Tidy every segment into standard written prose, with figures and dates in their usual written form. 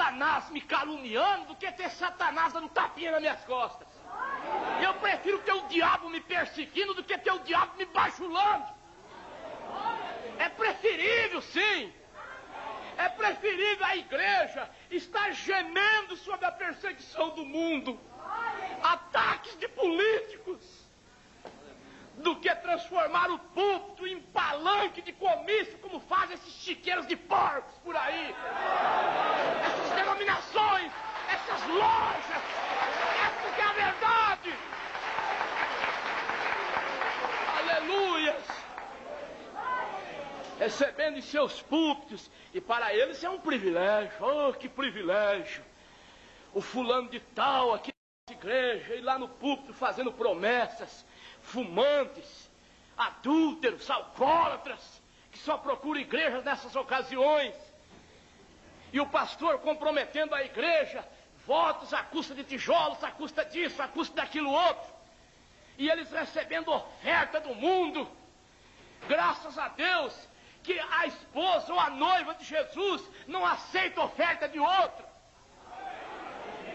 Satanás me caluniando do que ter Satanás dando tapinha nas minhas costas. Eu prefiro ter o diabo me perseguindo do que ter o diabo me bajulando. É preferível, sim. É preferível a igreja estar gemendo sobre a perseguição do mundo, ataques de políticos, do que transformar o púlpito em palanque de comício, como fazem esses chiqueiros de porcos por aí. Essas denominações, essas lojas, essa que é a verdade. Aleluias. Recebendo em seus púlpitos, e para eles é um privilégio. Oh, que privilégio! O fulano de tal aqui na igreja, e lá no púlpito fazendo promessas, fumantes, adúlteros, alcoólatras, que só procuram igrejas nessas ocasiões, e o pastor comprometendo a igreja, votos à custa de tijolos, à custa disso, à custa daquilo outro, e eles recebendo oferta do mundo. Graças a Deus que a esposa ou a noiva de Jesus não aceita oferta de outro.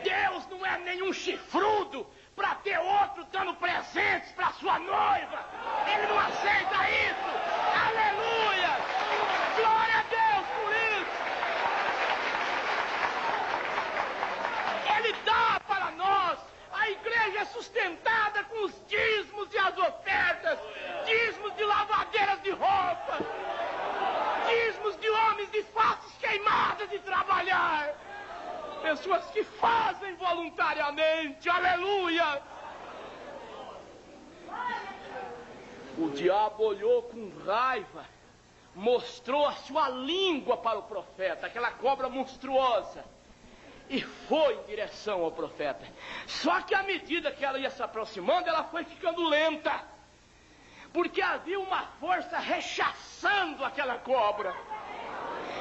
Deus não é nenhum chifrudo para ter outro dando presentes para sua noiva. Ele não aceita isso. Aleluia! Glória a Deus por isso. Ele dá para nós. A igreja é sustentada com os dízimos e as ofertas. Dízimos de lavadeiras de roupa. Dízimos de homens de faces queimadas de trabalhar. Pessoas que fazem voluntariamente. Aleluia! O diabo olhou com raiva, mostrou a sua língua para o profeta, aquela cobra monstruosa, e foi em direção ao profeta. Só que à medida que ela ia se aproximando, ela foi ficando lenta, porque havia uma força rechaçando aquela cobra.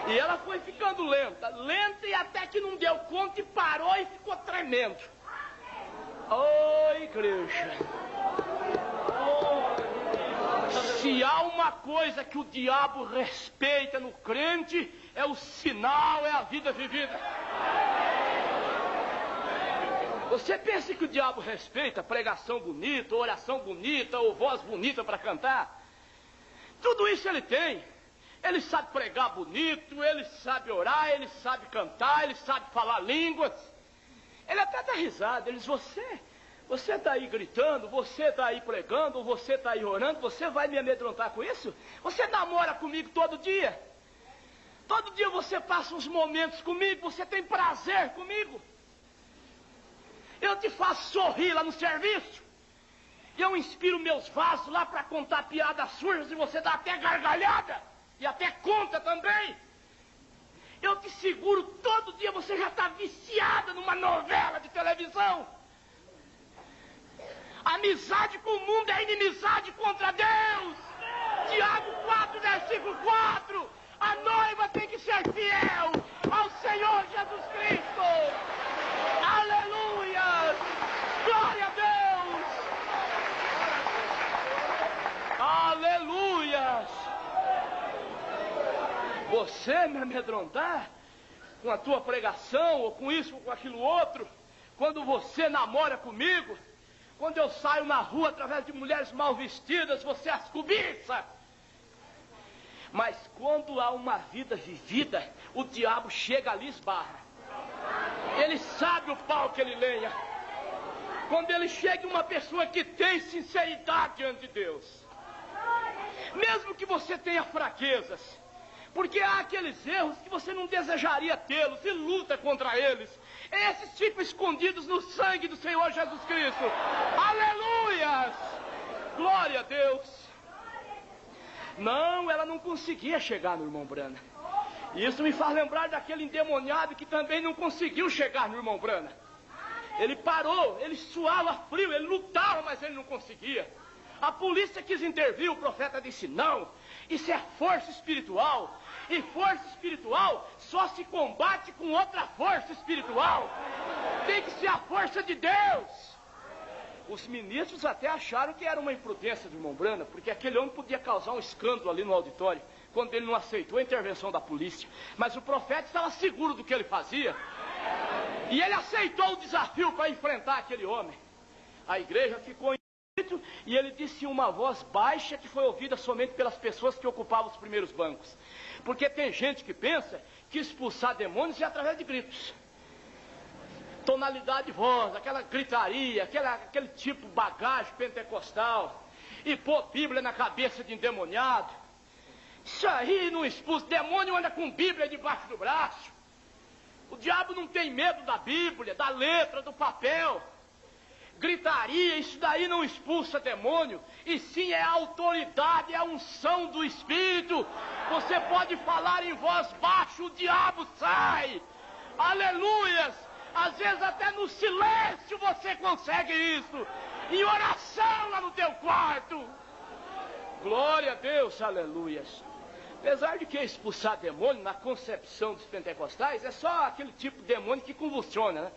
E ela foi ficando lenta, lenta, e até que não deu conta e parou e ficou tremendo. Oh, igreja! Se há uma coisa que o diabo respeita no crente, é o sinal, é a vida vivida. Você pensa que o diabo respeita pregação bonita, oração bonita, ou voz bonita para cantar? Tudo isso ele tem. Ele sabe pregar bonito, ele sabe orar, ele sabe cantar, ele sabe falar línguas. Ele até dá risada. Ele diz: você está aí gritando, você está aí pregando, você está aí orando, você vai me amedrontar com isso? Você namora comigo todo dia? Todo dia você passa uns momentos comigo, você tem prazer comigo? Eu te faço sorrir lá no serviço. Eu inspiro meus vasos lá para contar piadas sujas e você dá até gargalhada. E até conta também. Eu te seguro todo dia, você já está viciada numa novela de televisão. Amizade com o mundo é inimizade contra Deus. Tiago 4, versículo 4. A noiva tem que ser fiel ao Senhor Jesus Cristo. Aleluia! Glória a Deus! Aleluia! Você me amedrontar com a tua pregação, ou com isso, ou com aquilo outro, quando você namora comigo, quando eu saio na rua através de mulheres mal vestidas, você as cobiça. Mas quando há uma vida vivida, o diabo chega ali e esbarra. Ele sabe o pau que ele lenha. Quando ele chega em uma pessoa que tem sinceridade diante de Deus, mesmo que você tenha fraquezas, porque há aqueles erros que você não desejaria tê-los e luta contra eles. Esses ficam escondidos no sangue do Senhor Jesus Cristo. Aleluias! Glória a Deus! Não, ela não conseguia chegar no irmão Brana. Isso me faz lembrar daquele endemoniado que também não conseguiu chegar no irmão Brana. Ele parou, ele suava frio, ele lutava, mas ele não conseguia. A polícia quis intervir, o profeta disse não. Isso é força espiritual. E força espiritual só se combate com outra força espiritual. Tem que ser a força de Deus. Os ministros até acharam que era uma imprudência do irmão Brana, porque aquele homem podia causar um escândalo ali no auditório, quando ele não aceitou a intervenção da polícia. Mas o profeta estava seguro do que ele fazia. E ele aceitou o desafio para enfrentar aquele homem. A igreja ficou em grito e ele disse em uma voz baixa que foi ouvida somente pelas pessoas que ocupavam os primeiros bancos. Porque tem gente que pensa que expulsar demônios é através de gritos. Tonalidade de voz, aquela gritaria, aquele tipo de bagagem pentecostal. E pôr Bíblia na cabeça de endemoniado. Isso aí não expulsa. Demônio anda com Bíblia debaixo do braço. O diabo não tem medo da Bíblia, da letra, do papel. Gritaria, isso daí não expulsa demônio. E sim é a autoridade, é a unção do Espírito. Você pode falar em voz baixa, o diabo sai. Aleluias! Às vezes até no silêncio você consegue isso. Em oração lá no teu quarto. Glória a Deus, aleluias. Apesar de que expulsar demônio, na concepção dos pentecostais, é só aquele tipo de demônio que convulsiona, né?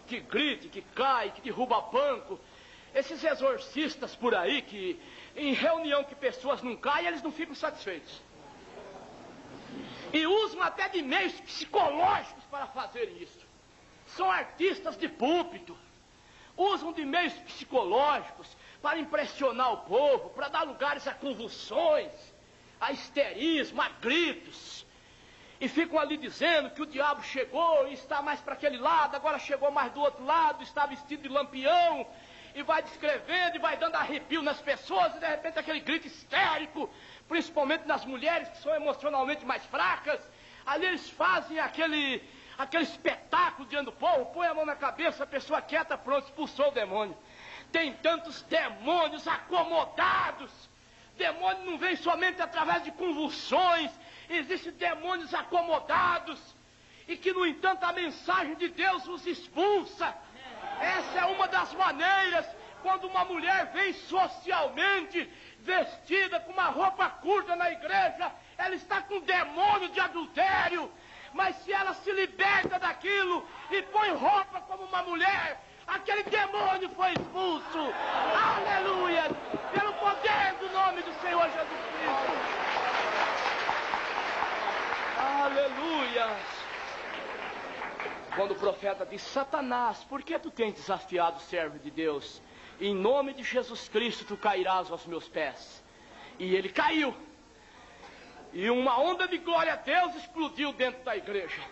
Que grita, que cai, que derruba banco. Esses exorcistas por aí, que em reunião que pessoas não caem, eles não ficam satisfeitos. E usam até de meios psicológicos para fazerem isso. São artistas de púlpito. Usam de meios psicológicos para impressionar o povo, para dar lugares a convulsões, a histerismo, a gritos. E ficam ali dizendo que o diabo chegou e está mais para aquele lado, agora chegou mais do outro lado, está vestido de lampião, e vai descrevendo e vai dando arrepio nas pessoas, e de repente aquele grito histérico, principalmente nas mulheres que são emocionalmente mais fracas. Ali eles fazem aquele espetáculo diante do povo, põe a mão na cabeça, a pessoa quieta, pronto, expulsou o demônio. Tem tantos demônios acomodados. Demônio não vem somente através de convulsões. Existem demônios acomodados. E que, no entanto, a mensagem de Deus os expulsa. Essa é uma das maneiras. Quando uma mulher vem socialmente vestida com uma roupa curta na igreja, ela está com demônio de adultério. Mas se ela se liberta daquilo e põe roupa como uma mulher, aquele demônio foi expulso. Aleluia! Pelo poder do nome do Senhor Jesus Cristo. Aleluia! Quando o profeta diz: Satanás, por que tu tens desafiado o servo de Deus? Em nome de Jesus Cristo tu cairás aos meus pés. E ele caiu. E uma onda de glória a Deus explodiu dentro da igreja.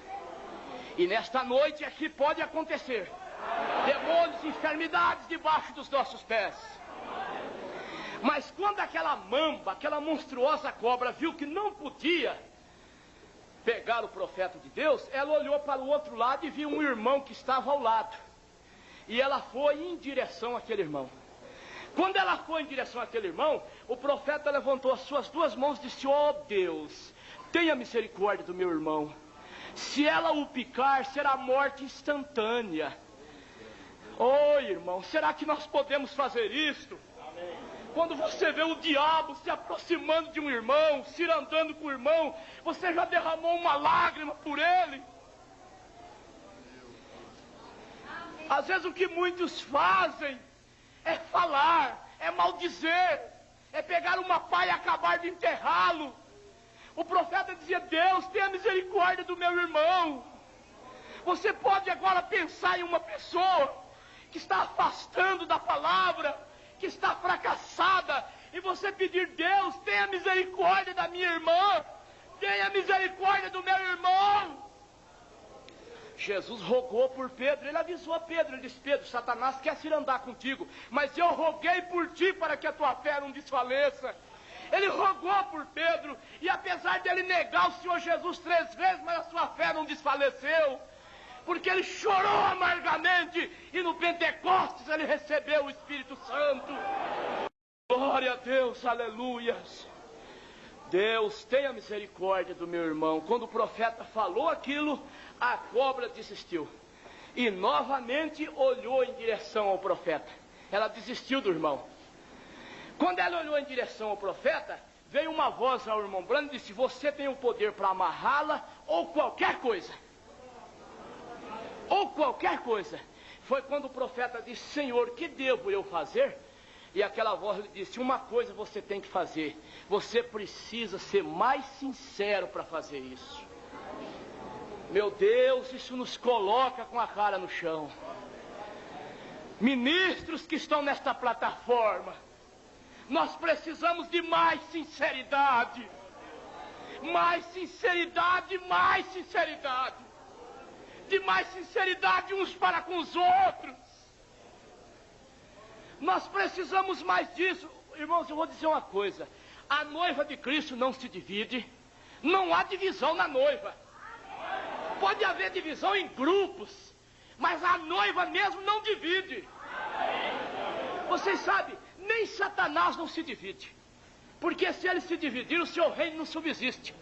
E nesta noite aqui pode acontecer. Demônios e enfermidades debaixo dos nossos pés. Mas quando aquela mamba, aquela monstruosa cobra viu que não podia pegar o profeta de Deus, ela olhou para o outro lado e viu um irmão que estava ao lado. E ela foi em direção àquele irmão. Quando ela foi em direção àquele irmão, o profeta levantou as suas duas mãos e disse: ó Deus, tenha misericórdia do meu irmão. Se ela o picar, será morte instantânea. Oh, irmão, será que nós podemos fazer isto? Amém. Quando você vê o diabo se aproximando de um irmão, se andando com o irmão, você já derramou uma lágrima por ele? Às vezes o que muitos fazem é falar, é maldizer, é pegar uma pá e acabar de enterrá-lo. O profeta dizia: Deus, tenha misericórdia do meu irmão. Você pode agora pensar em uma pessoa que está afastando da palavra, que está fracassada, e você pedir: Deus, tenha misericórdia da minha irmã, tenha misericórdia do meu irmão. Jesus rogou por Pedro, ele avisou a Pedro, ele disse: Pedro, Satanás quer se andar contigo, mas eu roguei por ti para que a tua fé não desfaleça. Ele rogou por Pedro, e apesar de ele negar o Senhor Jesus 3 vezes, mas a sua fé não desfaleceu, porque ele chorou amargamente, e no Pentecostes ele recebeu o Espírito Santo. Glória a Deus, aleluias. Deus, tenha misericórdia do meu irmão. Quando o profeta falou aquilo, a cobra desistiu. E novamente olhou em direção ao profeta. Ela desistiu do irmão. Quando ela olhou em direção ao profeta, veio uma voz ao irmão Branham e disse: você tem o poder para amarrá-la ou qualquer coisa. Ou qualquer coisa. Foi quando o profeta disse: Senhor, que devo eu fazer? E aquela voz lhe disse: uma coisa você tem que fazer. Você precisa ser mais sincero para fazer isso. Meu Deus, isso nos coloca com a cara no chão. Ministros que estão nesta plataforma, nós precisamos de mais sinceridade. Mais sinceridade, mais sinceridade. De mais sinceridade uns para com os outros. Nós precisamos mais disso. Irmãos, eu vou dizer uma coisa. A noiva de Cristo não se divide. Não há divisão na noiva. Pode haver divisão em grupos, mas a noiva mesmo não divide. Vocês sabem, nem Satanás não se divide. Porque se ele se dividir, o seu reino não subsiste.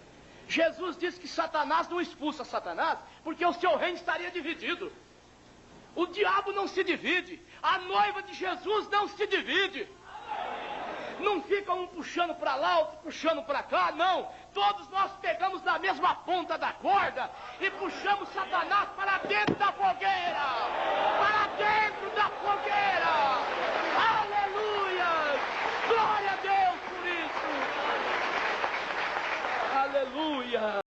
Jesus disse que Satanás não expulsa Satanás, porque o seu reino estaria dividido. O diabo não se divide. A noiva de Jesus não se divide. Não fica um puxando para lá, outro puxando para cá, não. Todos nós pegamos na mesma ponta da corda e puxamos Satanás para dentro da fogueira. Para dentro da fogueira. Aleluia! Glória a Deus por isso. Aleluia!